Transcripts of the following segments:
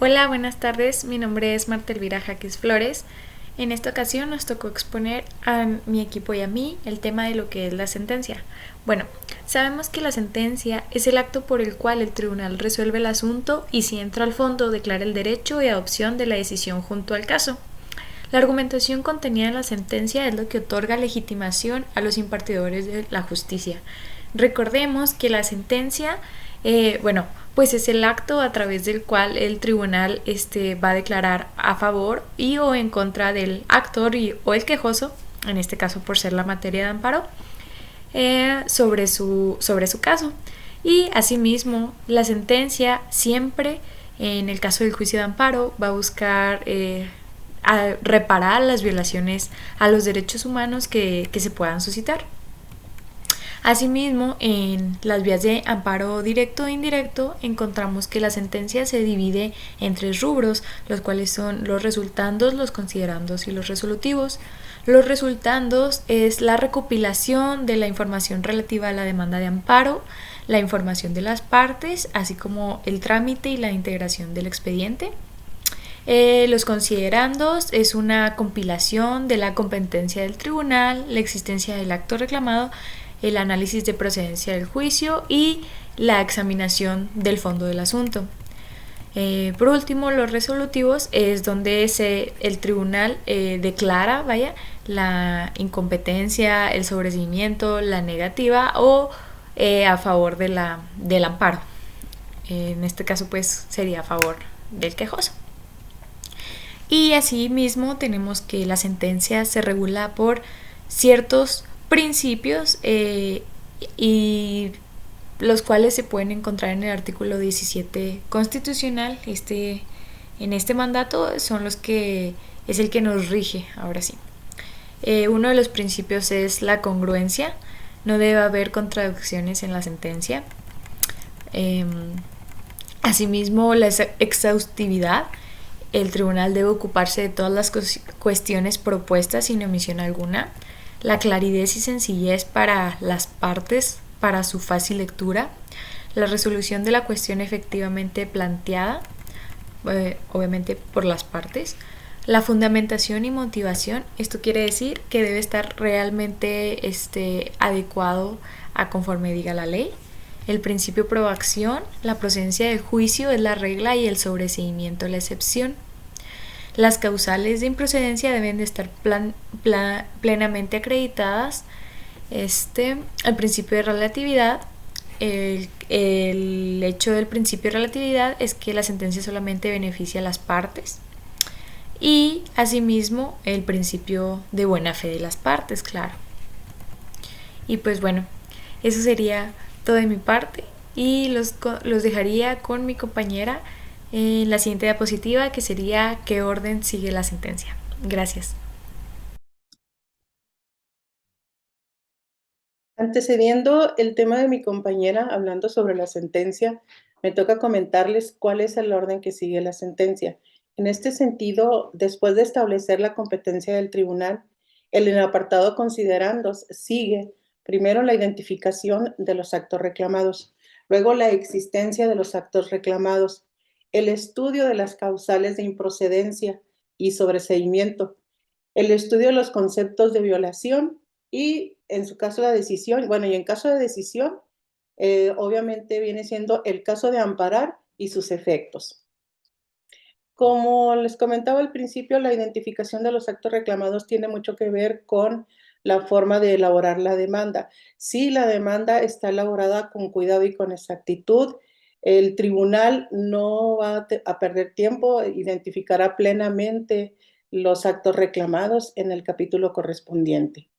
Hola, buenas tardes. Mi nombre es Marta Elvira Jaques Flores. En esta ocasión nos tocó exponer a mi equipo y a mí el tema de lo que es la sentencia. Bueno, sabemos que la sentencia es el acto por el cual el tribunal resuelve el asunto y, si entra al fondo, declara el derecho y adopción de la decisión junto al caso. La argumentación contenida en la sentencia es lo que otorga legitimación a los impartidores de la justicia. Recordemos que la sentencia, pues es el acto a través del cual el tribunal va a declarar a favor y o en contra del actor o el quejoso, en este caso por ser la materia de amparo, sobre su caso. Y asimismo, la sentencia siempre, en el caso del juicio de amparo, va a buscar a reparar las violaciones a los derechos humanos que se puedan suscitar. Asimismo, en las vías de amparo directo e indirecto encontramos que la sentencia se divide en tres rubros, los cuales son los resultandos, los considerandos y los resolutivos. Los resultandos es la recopilación de la información relativa a la demanda de amparo, la información de las partes, así como el trámite y la integración del expediente. Los considerandos es una compilación de la competencia del tribunal, la existencia del acto reclamado, el análisis de procedencia del juicio y la examinación del fondo del asunto. Por último, los resolutivos es donde el tribunal declara la incompetencia, el sobreseimiento, la negativa o a favor del amparo. En este caso, pues sería a favor del quejoso. Y asimismo tenemos que la sentencia se regula por ciertos principios y los cuales se pueden encontrar en el artículo 17 constitucional. En este mandato son los que es el que nos rige ahora sí. Uno de los principios es la congruencia. No debe haber contradicciones en la sentencia. Asimismo, la exhaustividad. El tribunal debe ocuparse de todas las cuestiones propuestas sin omisión alguna. La claridad y sencillez para las partes, para su fácil lectura. La resolución de la cuestión efectivamente planteada, obviamente por las partes. La fundamentación y motivación, esto quiere decir que debe estar realmente adecuado a conforme diga la ley. El principio de probación, la procedencia del juicio es la regla y el sobreseimiento la excepción. Las causales de improcedencia deben de estar plenamente acreditadas. El principio de relatividad, el hecho del principio de relatividad es que la sentencia solamente beneficia a las partes. Y asimismo el principio de buena fe de las partes, claro. Y pues bueno, eso sería todo de mi parte y los dejaría con mi compañera en la siguiente diapositiva, que sería qué orden sigue la sentencia. Gracias. Antecediendo el tema de mi compañera, hablando sobre la sentencia, me toca comentarles cuál es el orden que sigue la sentencia. En este sentido, después de establecer la competencia del tribunal, en el apartado considerandos sigue primero la identificación de los actos reclamados, luego la existencia de los actos reclamados, el estudio de las causales de improcedencia y sobreseimiento, el estudio de los conceptos de violación y, en su caso, la decisión. Bueno, y en caso de decisión, obviamente viene siendo el caso de amparar y sus efectos. Como les comentaba al principio, la identificación de los actos reclamados tiene mucho que ver con la forma de elaborar la demanda. Si la demanda está elaborada con cuidado y con exactitud, el tribunal no va a perder tiempo, identificará plenamente los actos reclamados en el capítulo correspondiente.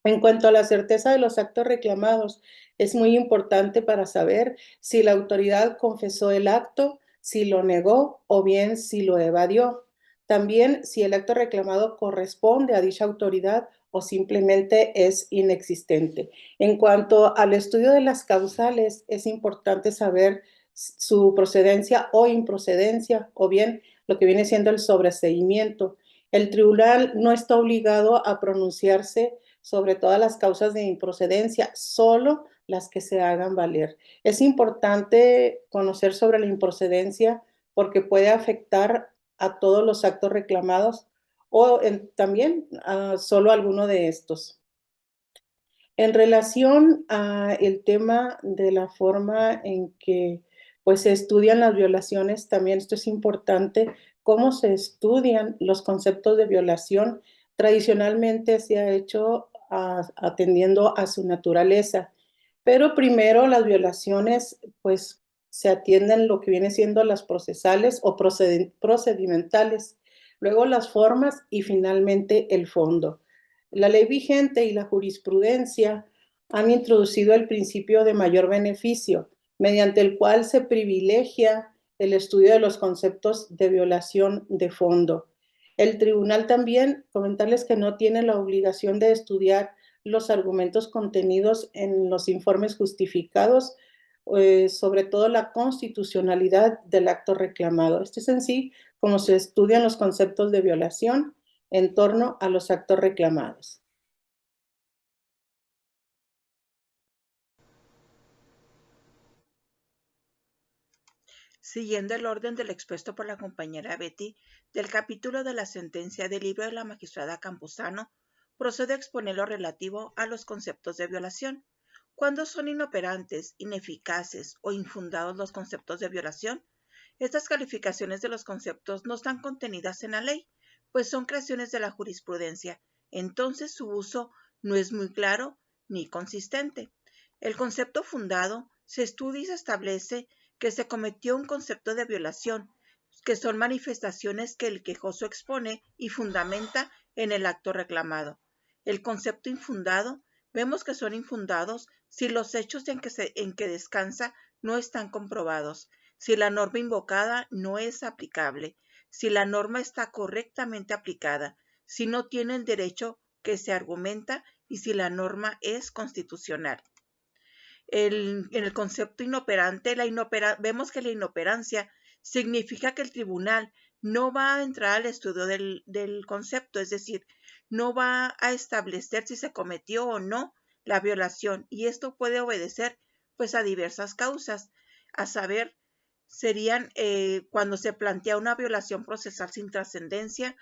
En cuanto a la certeza de los actos reclamados, es muy importante para saber si la autoridad confesó el acto, si lo negó o bien si lo evadió. También si el acto reclamado corresponde a dicha autoridad o simplemente es inexistente. En cuanto al estudio de las causales, es importante saber su procedencia o improcedencia, o bien lo que viene siendo el sobreseimiento. El tribunal no está obligado a pronunciarse sobre todas las causas de improcedencia, solo las que se hagan valer. Es importante conocer sobre la improcedencia porque puede afectar a todos los actos reclamados o también a solo alguno de estos. En relación a el tema de la forma en que, pues, se estudian las violaciones, también esto es importante, cómo se estudian los conceptos de violación. Tradicionalmente se ha hecho atendiendo a su naturaleza, pero primero las violaciones, pues, se atienden lo que viene siendo las procesales o procedimentales, luego las formas y finalmente el fondo. La ley vigente y la jurisprudencia han introducido el principio de mayor beneficio, mediante el cual se privilegia el estudio de los conceptos de violación de fondo. El tribunal también, comentarles que no tiene la obligación de estudiar los argumentos contenidos en los informes justificados, sobre todo la constitucionalidad del acto reclamado. Este es en sí como se estudian los conceptos de violación en torno a los actos reclamados. Siguiendo el orden del expuesto por la compañera Betty, del capítulo de la sentencia del libro de la magistrada Campuzano, procedo a exponer lo relativo a los conceptos de violación. Cuando son inoperantes, ineficaces o infundados los conceptos de violación, estas calificaciones de los conceptos no están contenidas en la ley, pues son creaciones de la jurisprudencia. Entonces su uso no es muy claro ni consistente. El concepto fundado se estudia y se establece que se cometió un concepto de violación, que son manifestaciones que el quejoso expone y fundamenta en el acto reclamado. El concepto infundado, vemos que son infundados si los hechos en que descansa no están comprobados, si la norma invocada no es aplicable, si la norma está correctamente aplicada, si no tiene el derecho que se argumenta y si la norma es constitucional. En el concepto inoperante, vemos que la inoperancia significa que el tribunal no va a entrar al estudio del concepto, es decir, no va a establecer si se cometió o no la violación, y esto puede obedecer pues a diversas causas, a saber, serían cuando se plantea una violación procesal sin trascendencia,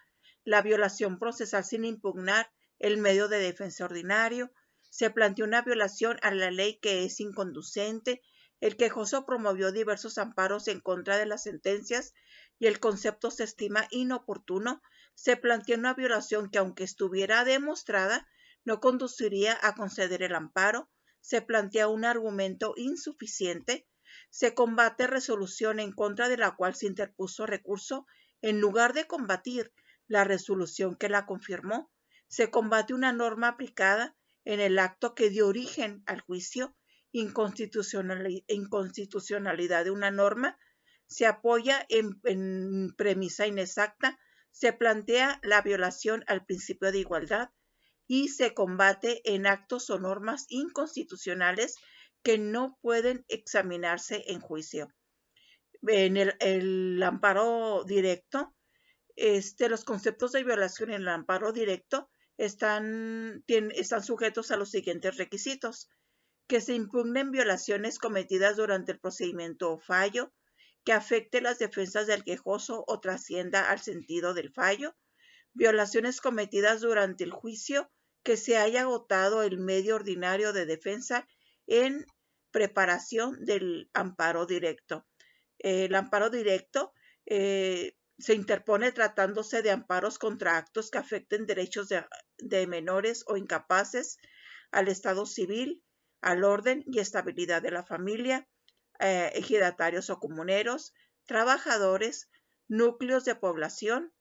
la violación procesal sin impugnar el medio de defensa ordinario, se planteó una violación a la ley que es inconducente, el quejoso promovió diversos amparos en contra de las sentencias y el concepto se estima inoportuno, se planteó una violación que aunque estuviera demostrada, no conduciría a conceder el amparo, se plantea un argumento insuficiente, se combate resolución en contra de la cual se interpuso recurso, en lugar de combatir la resolución que la confirmó, se combate una norma aplicada en el acto que dio origen al juicio, inconstitucionalidad de una norma, se apoya en premisa inexacta, se plantea la violación al principio de igualdad y se combate en actos o normas inconstitucionales que no pueden examinarse en juicio. En el amparo directo, los conceptos de violación en el amparo directo están sujetos a los siguientes requisitos: que se impugnen violaciones cometidas durante el procedimiento o fallo, que afecte las defensas del quejoso o trascienda al sentido del fallo, violaciones cometidas durante el juicio, que se haya agotado el medio ordinario de defensa en preparación del amparo directo. El amparo directo se interpone tratándose de amparos contra actos que afecten derechos de menores o incapaces, al estado civil, al orden y estabilidad de la familia, ejidatarios o comuneros, trabajadores, núcleos de población,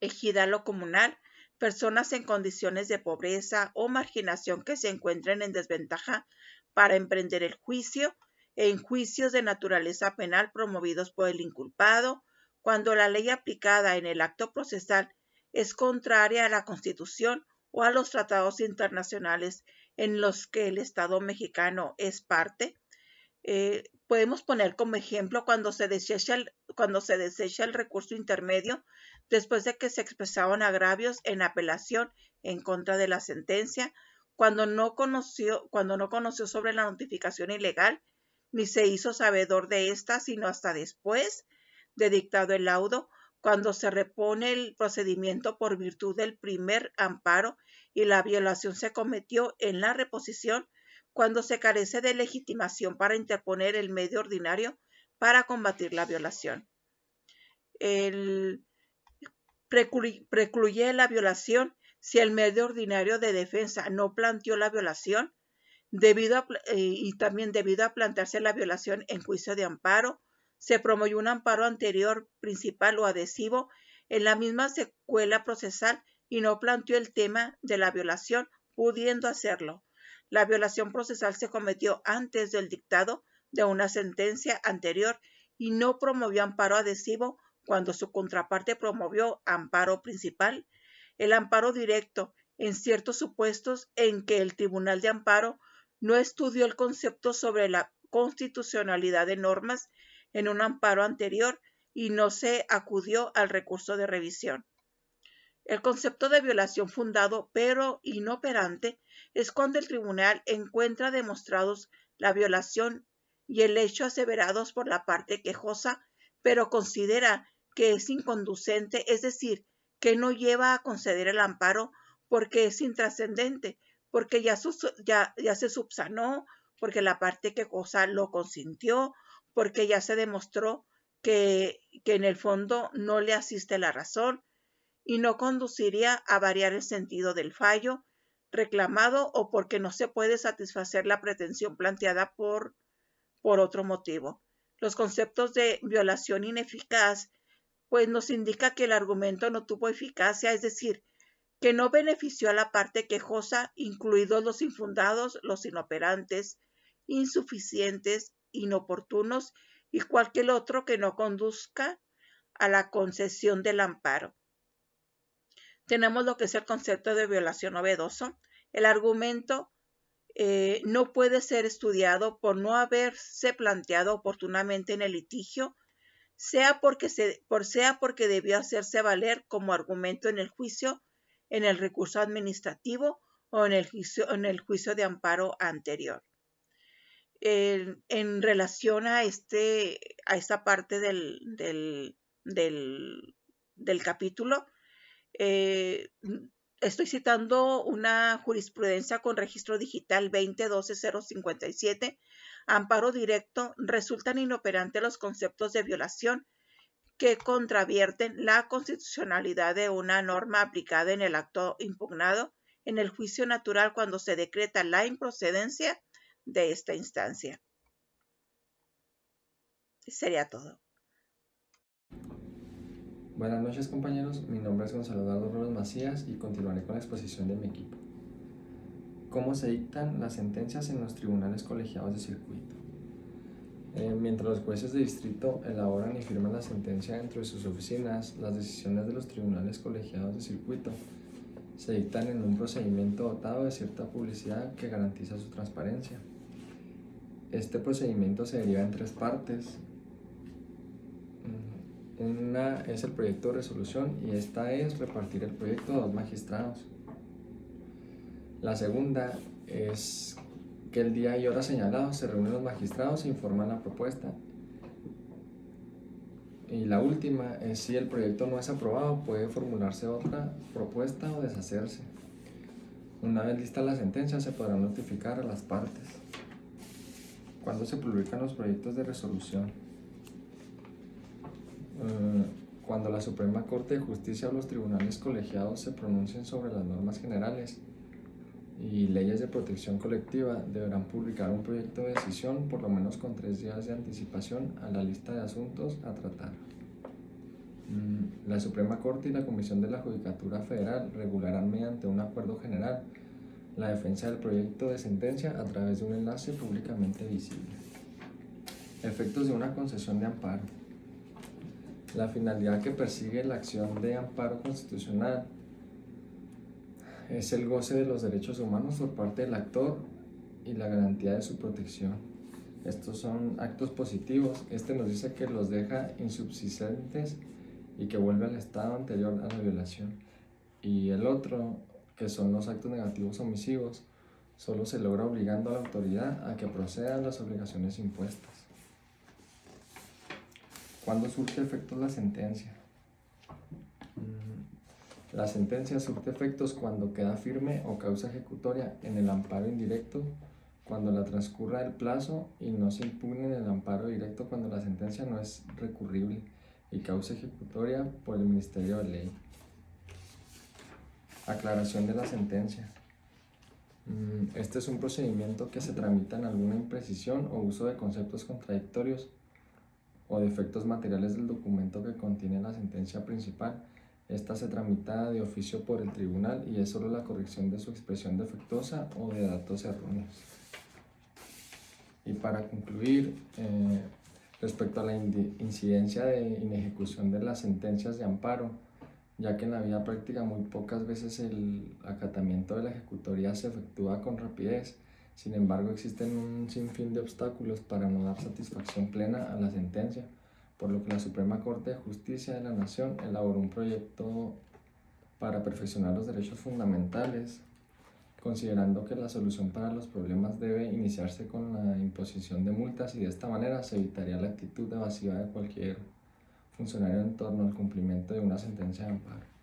ejidal o comunal, personas en condiciones de pobreza o marginación que se encuentren en desventaja para emprender el juicio, en juicios de naturaleza penal promovidos por el inculpado, cuando la ley aplicada en el acto procesal es contraria a la Constitución o a los tratados internacionales en los que el Estado mexicano es parte. Podemos poner como ejemplo cuando se desecha el recurso intermedio después de que se expresaron agravios en apelación en contra de la sentencia, cuando no conoció sobre la notificación ilegal, ni se hizo sabedor de esta, sino hasta después de dictado el laudo, cuando se repone el procedimiento por virtud del primer amparo y la violación se cometió en la reposición, cuando se carece de legitimación para interponer el medio ordinario para combatir la violación. Precluye la violación si el medio ordinario de defensa no planteó la violación, y también debido a plantearse la violación en juicio de amparo, se promovió un amparo anterior, principal o adhesivo en la misma secuela procesal y no planteó el tema de la violación, pudiendo hacerlo. La violación procesal se cometió antes del dictado de una sentencia anterior y no promovió amparo adhesivo cuando su contraparte promovió amparo principal. El amparo directo, en ciertos supuestos en que el Tribunal de Amparo no estudió el concepto sobre la constitucionalidad de normas en un amparo anterior y no se acudió al recurso de revisión. El concepto de violación fundado pero inoperante es cuando el tribunal encuentra demostrados la violación y el hecho aseverados por la parte quejosa, pero considera que es inconducente, es decir, que no lleva a conceder el amparo porque es intrascendente, porque ya se subsanó, porque la parte quejosa lo consintió, porque ya se demostró que en el fondo no le asiste la razón y no conduciría a variar el sentido del fallo reclamado o porque no se puede satisfacer la pretensión planteada por otro motivo. Los conceptos de violación ineficaz pues nos indica que el argumento no tuvo eficacia, es decir, que no benefició a la parte quejosa, incluidos los infundados, los inoperantes, insuficientes, inoportunos y cualquier otro que no conduzca a la concesión del amparo. Tenemos lo que es el concepto de violación novedoso. El argumento no puede ser estudiado por no haberse planteado oportunamente en el litigio, sea porque debió hacerse valer como argumento en el juicio, en el recurso administrativo o en el juicio de amparo anterior. En relación a esta parte del capítulo, estoy citando una jurisprudencia con registro digital 2012-057, amparo directo. Resultan inoperantes los conceptos de violación que contravierten la constitucionalidad de una norma aplicada en el acto impugnado en el juicio natural cuando se decreta la improcedencia de esta instancia. Sería todo. Buenas noches, compañeros, mi nombre es Gonzalo Eduardo Robles Macías y continuaré con la exposición de mi equipo. ¿Cómo se dictan las sentencias en los tribunales colegiados de circuito? Mientras los jueces de distrito elaboran y firman la sentencia dentro de sus oficinas, las decisiones de los tribunales colegiados de circuito se dictan en un procedimiento dotado de cierta publicidad que garantiza su transparencia. Este procedimiento se deriva en tres partes. Una es el proyecto de resolución y esta es repartir el proyecto a 2 magistrados. La segunda es que el día y hora señalados se reúnen los magistrados e informan la propuesta. Y la última es si el proyecto no es aprobado, puede formularse otra propuesta o deshacerse. Una vez lista la sentencia, se podrá notificar a las partes. ¿Cuándo se publican los proyectos de resolución? Cuando la Suprema Corte de Justicia o los tribunales colegiados se pronuncien sobre las normas generales y leyes de protección colectiva, deberán publicar un proyecto de decisión por lo menos con 3 días de anticipación a la lista de asuntos a tratar. La Suprema Corte y la Comisión de la Judicatura Federal regularán mediante un acuerdo general la defensa del proyecto de sentencia a través de un enlace públicamente visible. Efectos de una concesión de amparo. La finalidad que persigue la acción de amparo constitucional es el goce de los derechos humanos por parte del actor y la garantía de su protección. Estos son actos positivos. Este nos dice que los deja insubsistentes y que vuelve al estado anterior a la violación. Y el otro, que son los actos negativos omisivos, solo se logra obligando a la autoridad a que proceda a las obligaciones impuestas. ¿Cuándo surge efectos la sentencia? La sentencia surte efectos cuando queda firme o causa ejecutoria en el amparo indirecto, cuando la transcurra el plazo y no se impugne en el amparo directo cuando la sentencia no es recurrible y causa ejecutoria por el Ministerio de Ley. Aclaración de la sentencia. Este es un procedimiento que se tramita en alguna imprecisión o uso de conceptos contradictorios o defectos materiales del documento que contiene la sentencia principal. Esta se tramita de oficio por el tribunal y es solo la corrección de su expresión defectuosa o de datos erróneos. Y para concluir, respecto a la incidencia de inejecución de las sentencias de amparo, ya que en la vida práctica muy pocas veces el acatamiento de la ejecutoria se efectúa con rapidez. Sin embargo, existen un sinfín de obstáculos para no dar satisfacción plena a la sentencia, por lo que la Suprema Corte de Justicia de la Nación elaboró un proyecto para perfeccionar los derechos fundamentales, considerando que la solución para los problemas debe iniciarse con la imposición de multas y de esta manera se evitaría la actitud evasiva de cualquier funcionario en torno al cumplimiento de una sentencia de amparo.